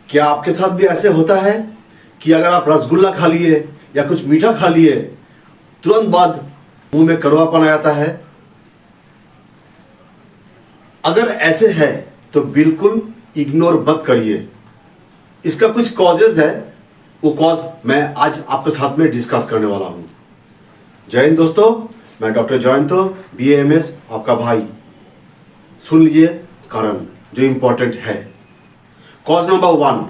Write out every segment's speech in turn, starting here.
क्या आपके साथ भी ऐसे होता है कि अगर आप रसगुल्ला खा लिए या कुछ मीठा खा लिए, तुरंत बाद मुंह में कड़वापन आ जाता है? अगर ऐसे है तो बिल्कुल इग्नोर मत करिए। इसका कुछ कॉजेज है, वो कॉज मैं आज आपके साथ में डिस्कस करने वाला हूं। जय हिंद दोस्तों, मैं डॉक्टर जयंतो BAMS आपका भाई। सुन लीजिए कारण जो इंपॉर्टेंट है। कॉज नंबर 1,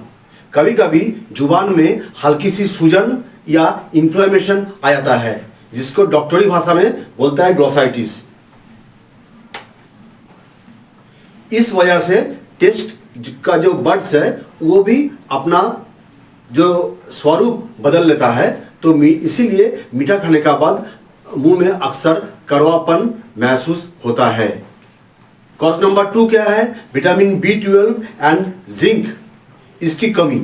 कभी कभी जुबान में हल्की सी सूजन या इन्फ्लेमेशन आ जाता है, जिसको डॉक्टरी भाषा में बोलता है ग्लोसाइटिस। इस वजह से टेस्ट का जो बड्स है वो भी अपना जो स्वरूप बदल लेता है, तो इसीलिए मीठा खाने का बाद मुंह में अक्सर कड़वापन महसूस होता है। कॉज नंबर 2 क्या है? विटामिन B12 एंड जिंक, इसकी कमी।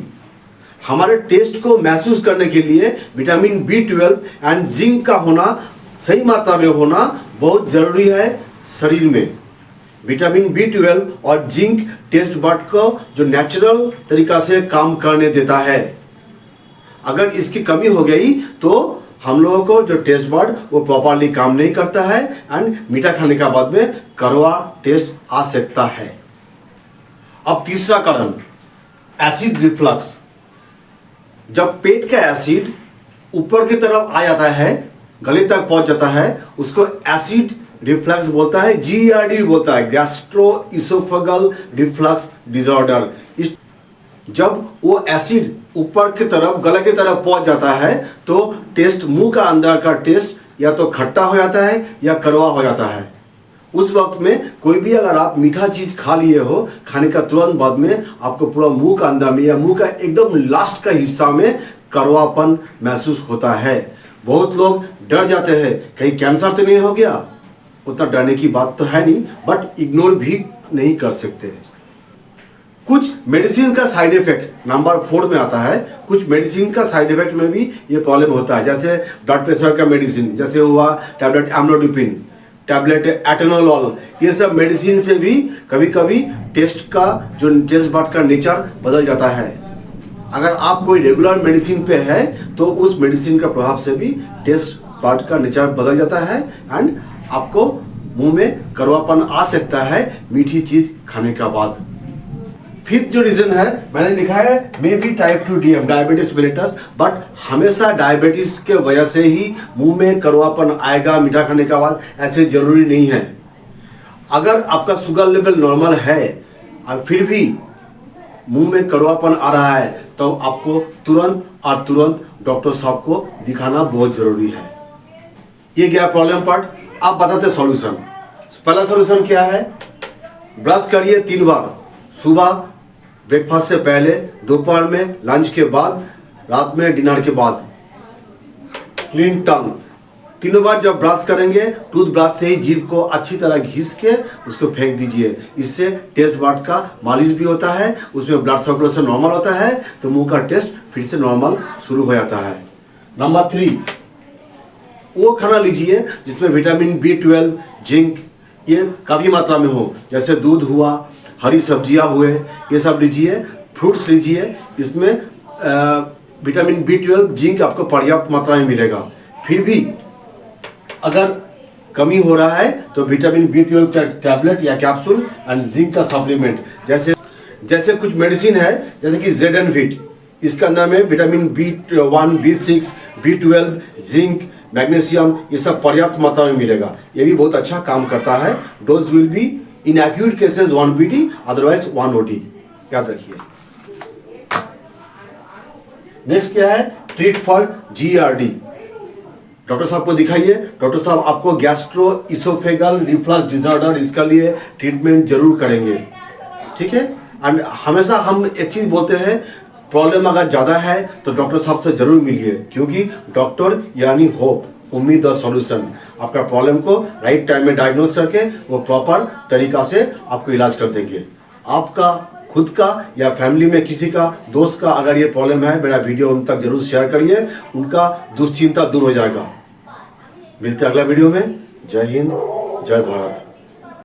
हमारे टेस्ट को महसूस करने के लिए विटामिन B12 एंड जिंक का होना, सही मात्रा में होना बहुत जरूरी है शरीर में। विटामिन B12 और जिंक टेस्ट बड को जो नेचुरल तरीका से काम करने देता है। अगर इसकी कमी हो गई तो हम लोगों को जो टेस्ट बड वो प्रॉपरली काम नहीं करता है एंड मीठा खाने का बाद में कड़वा टेस्ट आ सकता है। अब तीसरा कारण, एसिड रिफ्लक्स। जब पेट का एसिड ऊपर की तरफ आ जाता है, गले तक पहुंच जाता है, उसको एसिड रिफ्लक्स बोलता है, GERD बोलता है, गैस्ट्रो इसोफेगल रिफ्लक्स डिसऑर्डर। जब वो एसिड ऊपर की तरफ गले की तरफ पहुंच जाता है तो टेस्ट, मुंह का अंदर का टेस्ट या तो खट्टा हो जाता है या कड़वा हो जाता है। उस वक्त में कोई भी अगर आप मीठा चीज खा लिए हो, खाने का तुरंत बाद में आपको पूरा मुंह का अंदर में या मुंह का एकदम लास्ट का हिस्सा में कड़वापन महसूस होता है। बहुत लोग डर जाते हैं, कहीं कैंसर तो नहीं हो गया। उतना डरने की बात तो है नहीं, बट इग्नोर भी नहीं कर सकते। कुछ मेडिसिन का साइड इफेक्ट नंबर 4 में आता है। कुछ मेडिसिन का साइड इफेक्ट में भी ये प्रॉब्लम होता है, जैसे ब्लड प्रेशर का मेडिसिन, जैसे हुआ टैबलेट एम्लोडिपिन, टैबलेट एटेनोलॉल। ये सब मेडिसिन से भी कभी कभी टेस्ट का जो टेस्ट बड का नेचर बदल जाता है। अगर आप कोई रेगुलर मेडिसिन पे है तो उस मेडिसिन का प्रभाव से भी टेस्ट बड का नेचर बदल जाता है एंड आपको मुंह में कड़वापन आ सकता है मीठी चीज खाने का बाद। फिफ्थ जो रीजन है, मैंने लिखा है may be type 2 DM, diabetes mellitus. But हमेशा डायबिटीज के वजह से ही मुंह में कड़वापन आएगा मीठा खाने का बाद, ऐसे जरूरी नहीं है। अगर आपका शुगर लेवल नॉर्मल है और फिर भी मुंह में कड़वापन आ रहा है तो आपको तुरंत डॉक्टर साहब को दिखाना बहुत जरूरी है। ये गया प्रॉब्लम पार्ट। आप बताते सॉल्यूशन। पहला सॉल्यूशन क्या है? ब्रश करिए 3 बार, सुबह ब्रेकफास्ट से पहले, दोपहर में लंच के बाद, रात में डिनर के बाद। क्लीन टंग 3 बार जब ब्रश करेंगे, टूथ ब्रश से ही जीभ को अच्छी तरह घिस के उसको फेंक दीजिए। इससे टेस्ट बड का मालिश भी होता है, उसमें ब्लड सर्कुलेशन नॉर्मल होता है, तो मुंह का टेस्ट फिर से नॉर्मल शुरू हो जाता है। नंबर 3, वो खाना लीजिए जिसमें विटामिन B12, जिंक ये काफ़ी मात्रा में हो, जैसे दूध हुआ, हरी सब्जियां हुए, ये सब लीजिए। फ्रूट्स लीजिए, इसमें विटामिन B12, जिंक आपको पर्याप्त मात्रा में मिलेगा। फिर भी अगर कमी हो रहा है तो विटामिन B12 का टैबलेट या कैप्सूल एंड जिंक का सप्लीमेंट, जैसे कुछ मेडिसिन है जैसे कि ZNVit, इसके अंदर में vitamin B1, B6, B12, zinc, magnesium, ये सब पर्याप्त मात्रा में मिलेगा। ये भी बहुत अच्छा काम करता है। Dose will be in acute cases 1 PD, otherwise 1 OD, याद रखिए। नेक्स्ट क्या है? Treat for GERD। डॉक्टर साहब को दिखाइए, डॉक्टर साहब आपको गैस्ट्रो इसोफेगल रिफ्लक्स डिसऑर्डर, इसका लिए ट्रीटमेंट जरूर करेंगे, ठीक है। एंड हमेशा हम एक चीज बोलते हैं, प्रॉब्लम अगर ज़्यादा है तो डॉक्टर साहब से जरूर मिलिए, क्योंकि डॉक्टर यानी होप, उम्मीद और सॉल्यूशन। आपका प्रॉब्लम को राइट टाइम में डायग्नोस करके वो प्रॉपर तरीका से आपको इलाज कर देंगे। आपका खुद का या फैमिली में किसी का, दोस्त का अगर ये प्रॉब्लम है, मेरा वीडियो उन तक जरूर शेयर करिए, उनका दुश्चिंता दूर हो जाएगा। मिलते हैं अगला वीडियो में। जय हिंद, जय भारत।